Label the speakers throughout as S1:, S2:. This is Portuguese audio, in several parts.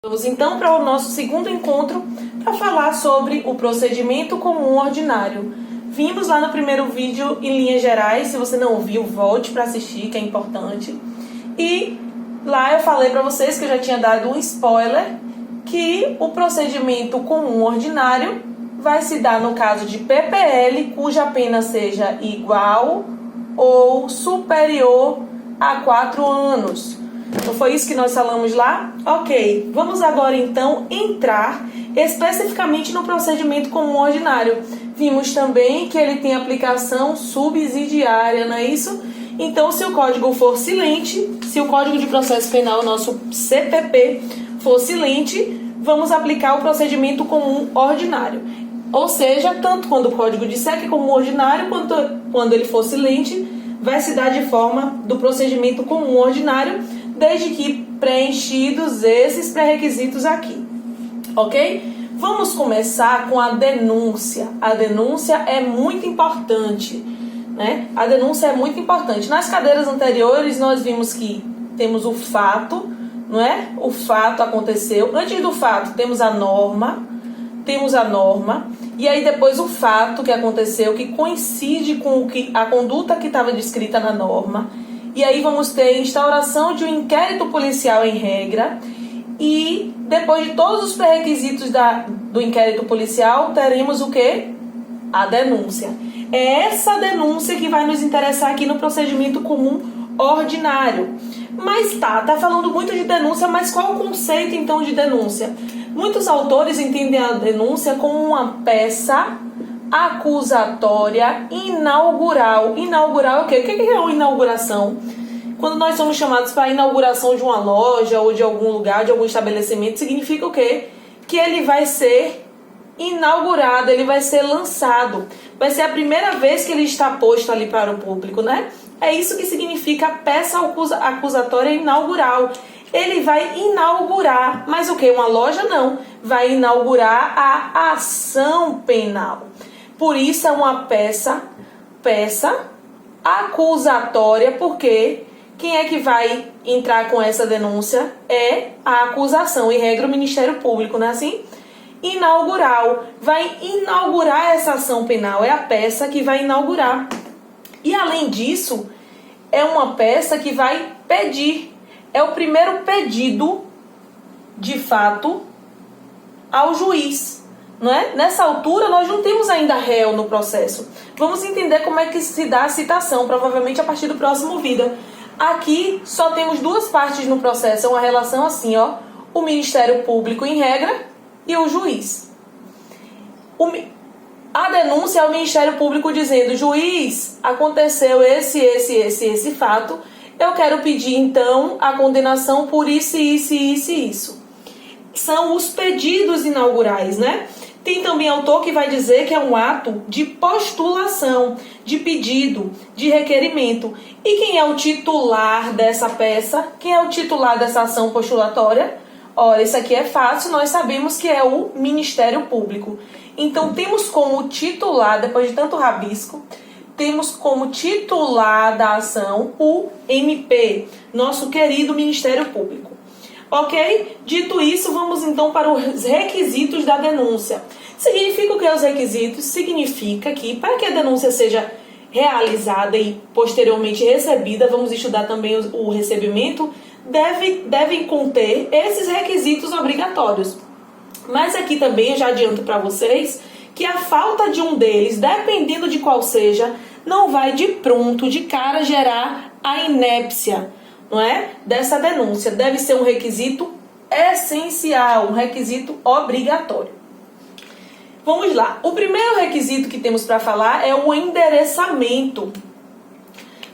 S1: Vamos então para o nosso segundo encontro para falar sobre o procedimento comum ordinário. Vimos lá no primeiro vídeo em linhas gerais, se você não viu, volte para assistir, que é importante. E lá eu falei para vocês que eu já tinha dado um spoiler, que o procedimento comum ordinário vai se dar no caso de PPL, cuja pena seja igual ou superior a 4 anos. Não foi isso que nós falamos lá? Ok, vamos agora então entrar especificamente no procedimento comum ordinário. Vimos também que ele tem aplicação subsidiária, não é isso? Então, se o código for silente, se o Código de Processo Penal, nosso CPP, for silente, vamos aplicar o procedimento comum ordinário. Ou seja, tanto quando o código disser que é comum ordinário, quanto quando ele for silente, vai se dar de forma do procedimento comum ordinário, desde que preenchidos esses pré-requisitos aqui, ok? Vamos começar com a denúncia. A denúncia é muito importante, né? A denúncia é muito importante. Nas cadeiras anteriores, nós vimos que temos o fato, não é? O fato aconteceu. Antes do fato, temos a norma, e aí depois o fato que aconteceu, que coincide com a conduta que estava descrita na norma. E aí vamos ter instauração de um inquérito policial em regra. E depois de todos os pré-requisitos do inquérito policial, teremos o quê? A denúncia. É essa denúncia que vai nos interessar aqui no procedimento comum ordinário. Mas tá falando muito de denúncia, mas qual o conceito então de denúncia? Muitos autores entendem a denúncia como uma peça acusatória inaugural. Inaugural é o quê? O que é uma inauguração? Quando nós somos chamados para a inauguração de uma loja ou de algum lugar, de algum estabelecimento, significa o quê? Que ele vai ser inaugurado, ele vai ser lançado. Vai ser a primeira vez que ele está posto ali para o público, né? É isso que significa peça acusatória inaugural. Ele vai inaugurar, mas o que? Uma loja não. Vai inaugurar a ação penal. Por isso é uma peça acusatória, porque quem é que vai entrar com essa denúncia? É a acusação, em regra o Ministério Público, não é assim? Inaugural. Vai inaugurar essa ação penal, é a peça que vai inaugurar. E além disso, é uma peça que vai pedir. É o primeiro pedido, de fato, ao juiz, não é? Nessa altura, nós não temos ainda réu no processo. Vamos entender como é que se dá a citação, provavelmente a partir do próximo vídeo. Aqui, só temos duas partes no processo, é uma relação assim, ó. O Ministério Público, em regra, e o juiz. A denúncia é o Ministério Público dizendo: juiz, aconteceu esse fato, eu quero pedir, então, a condenação por isso. São os pedidos inaugurais, né? Tem também autor que vai dizer que é um ato de postulação, de pedido, de requerimento. E quem é o titular dessa peça? Quem é o titular dessa ação postulatória? Olha, isso aqui é fácil, nós sabemos que é o Ministério Público. Então, temos como titular, depois de tanto rabisco, temos como titular da ação o MP, nosso querido Ministério Público. Ok? Dito isso, vamos então para os requisitos da denúncia. Significa o que os requisitos? Significa que para que a denúncia seja realizada e posteriormente recebida, vamos estudar também o recebimento, devem conter esses requisitos obrigatórios. Mas aqui também eu já adianto para vocês que a falta de um deles, dependendo de qual seja, não vai de pronto, de cara, gerar a inépcia, não é? Dessa denúncia. Deve ser um requisito essencial, um requisito obrigatório. Vamos lá. O primeiro requisito que temos para falar é o endereçamento.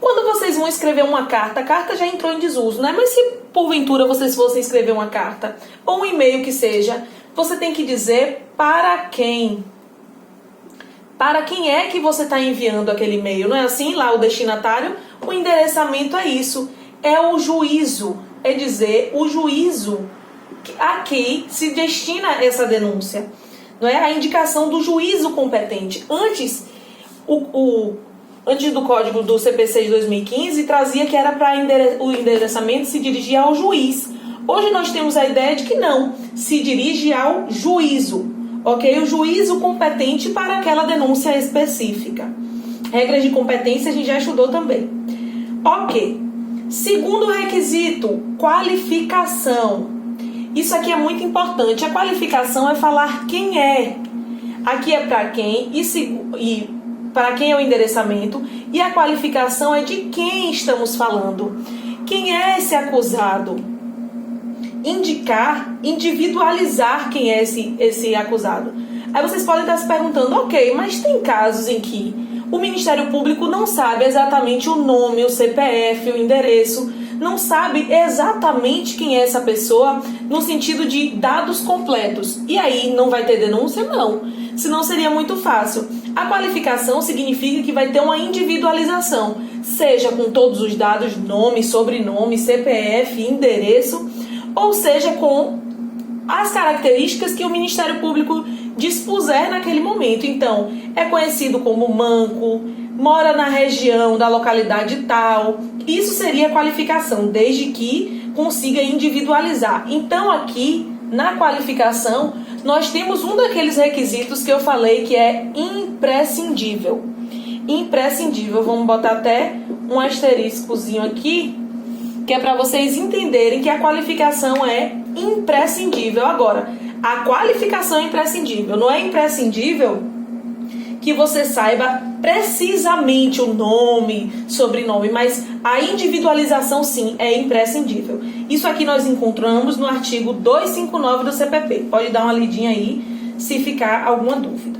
S1: Quando vocês vão escrever uma carta, a carta já entrou em desuso, né? Mas se porventura vocês fossem escrever uma carta ou um e-mail que seja, você tem que dizer para quem. Para quem é que você está enviando aquele e-mail, não é assim? Lá o destinatário, o endereçamento é isso. É o juízo, é dizer o juízo a que se destina essa denúncia. Não é? A indicação do juízo competente. Antes do código do CPC de 2015, trazia que era para o endereçamento se dirigir ao juiz. Hoje nós temos a ideia de que não, se dirige ao juízo, ok? O juízo competente para aquela denúncia específica. Regras de competência a gente já estudou também. Ok. Segundo requisito, qualificação. Isso aqui é muito importante. A qualificação é falar quem é. Aqui é para quem e para quem é o endereçamento. E a qualificação é de quem estamos falando. Quem é esse acusado? Indicar, individualizar quem é esse acusado. Aí vocês podem estar se perguntando, ok, mas tem casos em que o Ministério Público não sabe exatamente o nome, o CPF, o endereço, não sabe exatamente quem é essa pessoa no sentido de dados completos. E aí não vai ter denúncia? Não. Senão seria muito fácil. A qualificação significa que vai ter uma individualização, seja com todos os dados, nome, sobrenome, CPF, endereço, ou seja com as características que o Ministério Público dispuser naquele momento. Então, é conhecido como manco, mora na região da localidade tal. Isso seria qualificação, desde que consiga individualizar. Então, aqui, na qualificação, nós temos um daqueles requisitos que eu falei que é imprescindível. Imprescindível, vamos botar até um asteriscozinho aqui, que é para vocês entenderem que a qualificação é imprescindível. Agora, a qualificação é imprescindível. Não é imprescindível que você saiba precisamente o nome, sobrenome, mas a individualização sim é imprescindível. Isso aqui nós encontramos no artigo 259 do CPP. Pode dar uma lidinha aí se ficar alguma dúvida.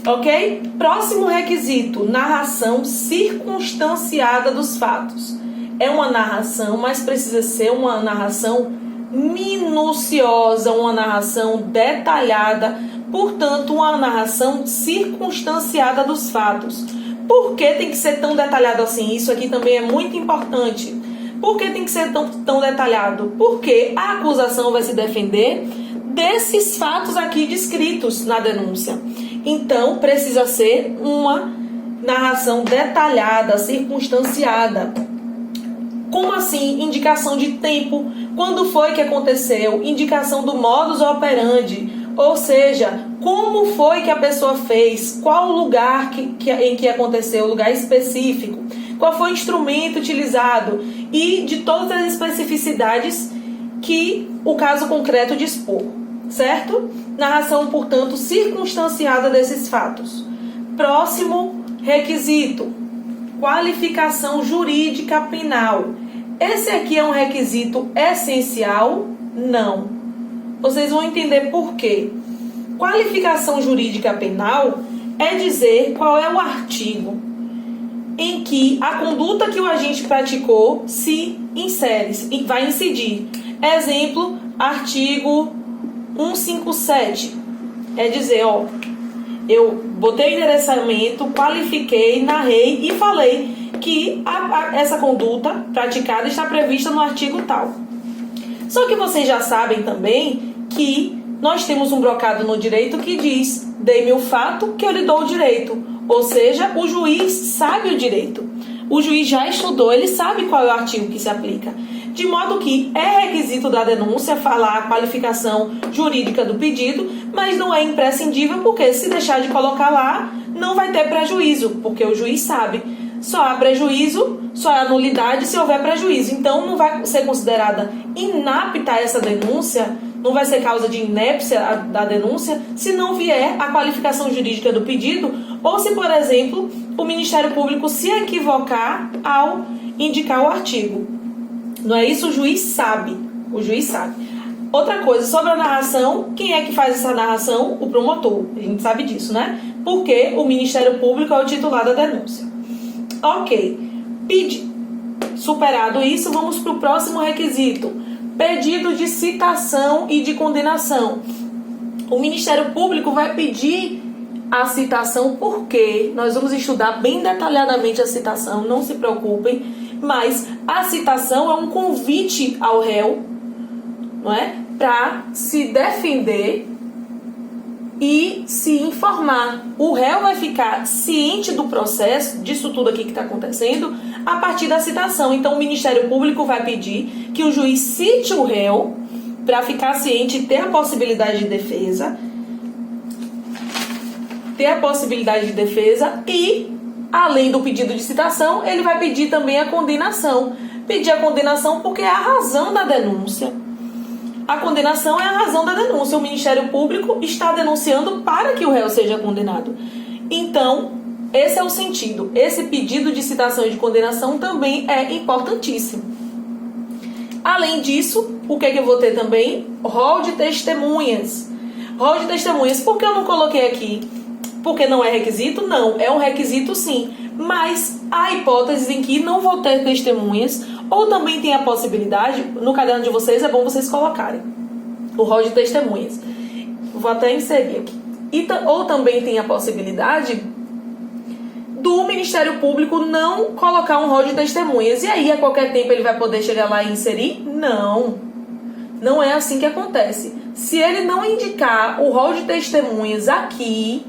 S1: Ok? Próximo requisito, narração circunstanciada dos fatos. É uma narração, mas precisa ser uma narração minuciosa, uma narração detalhada, portanto, uma narração circunstanciada dos fatos. Por que tem que ser tão detalhado assim? Isso aqui também é muito importante. Por que tem que ser tão detalhado? Porque a acusação vai se defender desses fatos aqui descritos na denúncia. Então, precisa ser uma narração detalhada, circunstanciada. Como assim? Indicação de tempo, quando foi que aconteceu, indicação do modus operandi, ou seja, como foi que a pessoa fez, qual o lugar em que aconteceu, o lugar específico, qual foi o instrumento utilizado e de todas as especificidades que o caso concreto dispor, certo? Narração, portanto, circunstanciada desses fatos. Próximo requisito, qualificação jurídica penal. Esse aqui é um requisito essencial? Não. Vocês vão entender por quê. Qualificação jurídica penal é dizer qual é o artigo em que a conduta que o agente praticou se insere, vai incidir. Exemplo, artigo 157. É dizer, ó, eu botei o endereçamento, qualifiquei, narrei e falei que essa conduta praticada está prevista no artigo tal. Só que vocês já sabem também que nós temos um brocado no direito que diz: dê-me o fato que eu lhe dou o direito. Ou seja, o juiz sabe o direito. O juiz já estudou, ele sabe qual é o artigo que se aplica. De modo que é requisito da denúncia falar a qualificação jurídica do pedido, mas não é imprescindível, porque se deixar de colocar lá, não vai ter prejuízo, porque o juiz sabe. Só há prejuízo, só há nulidade se houver prejuízo. Então, não vai ser considerada inapta essa denúncia, não vai ser causa de inépcia da denúncia, se não vier a qualificação jurídica do pedido, ou se, por exemplo, o Ministério Público se equivocar ao indicar o artigo. Não é isso? O juiz sabe. O juiz sabe. Outra coisa, sobre a narração, quem é que faz essa narração? O promotor. A gente sabe disso, né? Porque o Ministério Público é o titular da denúncia. Ok. Superado isso, vamos para o próximo requisito. Pedido de citação e de condenação. O Ministério Público vai pedir a citação porque nós vamos estudar bem detalhadamente a citação, não se preocupem, mas a citação é um convite ao réu, não é? Para se defender e se informar. O réu vai ficar ciente do processo, disso tudo aqui que está acontecendo, a partir da citação. Então, o Ministério Público vai pedir que o juiz cite o réu para ficar ciente e ter a possibilidade de defesa. E, além do pedido de citação, ele vai pedir também a condenação. Pedir a condenação porque é a razão da denúncia. A condenação é a razão da denúncia. O Ministério Público está denunciando para que o réu seja condenado. Então, esse é o sentido. Esse pedido de citação e de condenação também é importantíssimo. Além disso, o que é que eu vou ter também? Rol de testemunhas. Rol de testemunhas. Por que eu não coloquei aqui? Porque não é requisito? Não, é um requisito sim. Mas há hipóteses em que não vou ter testemunhas, ou também tem a possibilidade, no caderno de vocês é bom vocês colocarem o rol de testemunhas. Vou até inserir aqui. Ou também tem a possibilidade do Ministério Público não colocar um rol de testemunhas. E aí, a qualquer tempo, ele vai poder chegar lá e inserir? Não. Não é assim que acontece. Se ele não indicar o rol de testemunhas aqui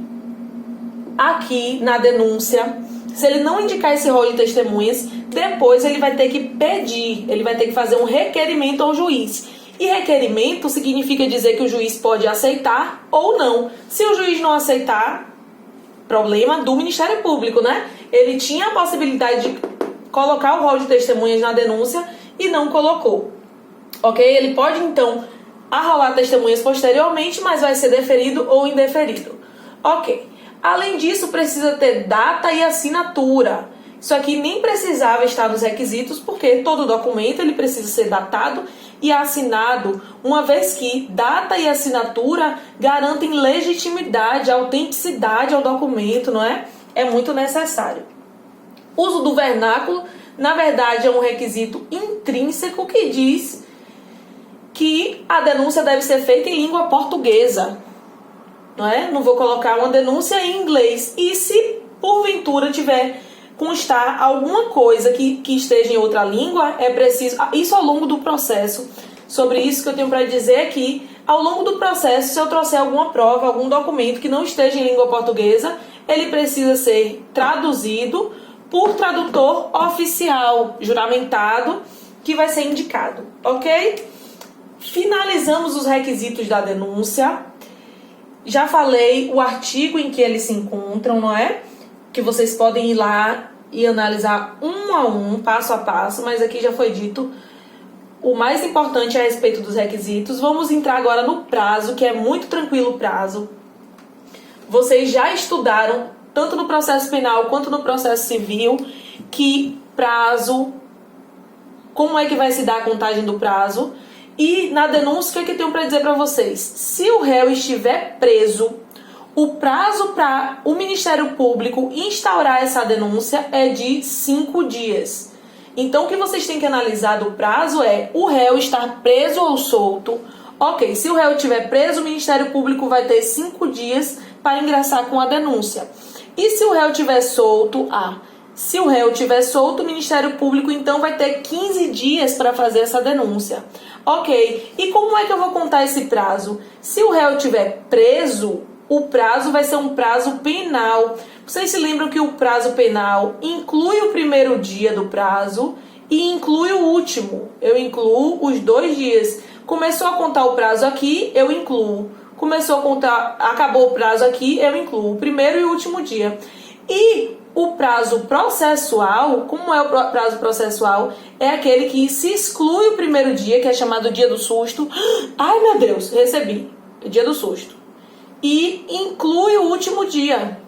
S1: na denúncia, se ele não indicar esse rol de testemunhas, depois ele vai ter que pedir, ele vai ter que fazer um requerimento ao juiz. E requerimento significa dizer que o juiz pode aceitar ou não. Se o juiz não aceitar, problema do Ministério Público, né? Ele tinha a possibilidade de colocar o rol de testemunhas na denúncia e não colocou. Ok? Ele pode, então, arrolar testemunhas posteriormente, mas vai ser deferido ou indeferido. Ok. Além disso, precisa ter data e assinatura. Isso aqui nem precisava estar nos requisitos, porque todo documento ele precisa ser datado e assinado, uma vez que data e assinatura garantem legitimidade, autenticidade ao documento, não é? É muito necessário. Uso do vernáculo, na verdade, é um requisito intrínseco que diz que a denúncia deve ser feita em língua portuguesa. Não é? Não vou colocar uma denúncia em inglês. E se porventura tiver constar alguma coisa que esteja em outra língua, é preciso... Isso ao longo do processo. Sobre isso que eu tenho para dizer é que, ao longo do processo, se eu trouxer alguma prova, algum documento que não esteja em língua portuguesa, ele precisa ser traduzido por tradutor oficial, juramentado, que vai ser indicado. Ok? Finalizamos os requisitos da denúncia. Já falei o artigo em que eles se encontram, não é? Que vocês podem ir lá e analisar um a um, passo a passo, mas aqui já foi dito o mais importante a respeito dos requisitos. Vamos entrar agora no prazo, que é muito tranquilo o prazo. Vocês já estudaram, tanto no processo penal quanto no processo civil, que prazo, como é que vai se dar a contagem do prazo. E na denúncia, o que é que eu tenho para dizer para vocês? Se o réu estiver preso, o prazo para o Ministério Público instaurar essa denúncia é de 5 dias. Então, o que vocês têm que analisar do prazo é o réu estar preso ou solto. Ok, se o réu estiver preso, o Ministério Público vai ter 5 dias para ingressar com a denúncia. E se o réu estiver solto, se o réu estiver solto, o Ministério Público então vai ter 15 dias para fazer essa denúncia. Ok, e como é que eu vou contar esse prazo? Se o réu estiver preso, o prazo vai ser um prazo penal. Vocês se lembram que o prazo penal inclui o primeiro dia do prazo e inclui o último. Eu incluo os 2 dias. Começou a contar o prazo aqui, eu incluo. Começou a contar, acabou o prazo aqui, eu incluo o primeiro e o último dia. E o prazo processual, como é o prazo processual? É aquele que se exclui o primeiro dia, que é chamado dia do susto. Ai, meu Deus, recebi. Dia do susto. E inclui o último dia.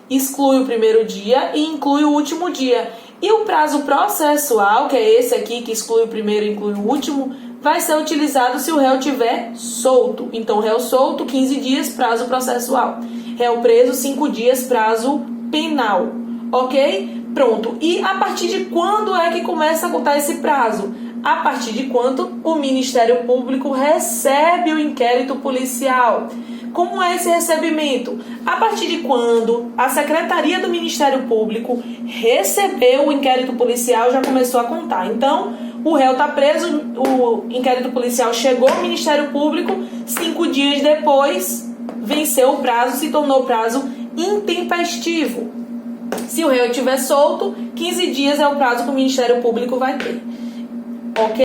S1: Exclui o primeiro dia e inclui o último dia. E o prazo processual, que é esse aqui, que exclui o primeiro e inclui o último, vai ser utilizado se o réu estiver solto. Então, réu solto, 15 dias, prazo processual. Réu preso, 5 dias, prazo penal. Ok? Pronto. E a partir de quando é que começa a contar esse prazo? A partir de quando o Ministério Público recebe o inquérito policial. Como é esse recebimento? A partir de quando a Secretaria do Ministério Público recebeu o inquérito policial, já começou a contar. Então, o réu está preso, o inquérito policial chegou ao Ministério Público, 5 dias depois, venceu o prazo, se tornou prazo intempestivo. Se o réu estiver solto, 15 dias é o prazo que o Ministério Público vai ter. Ok?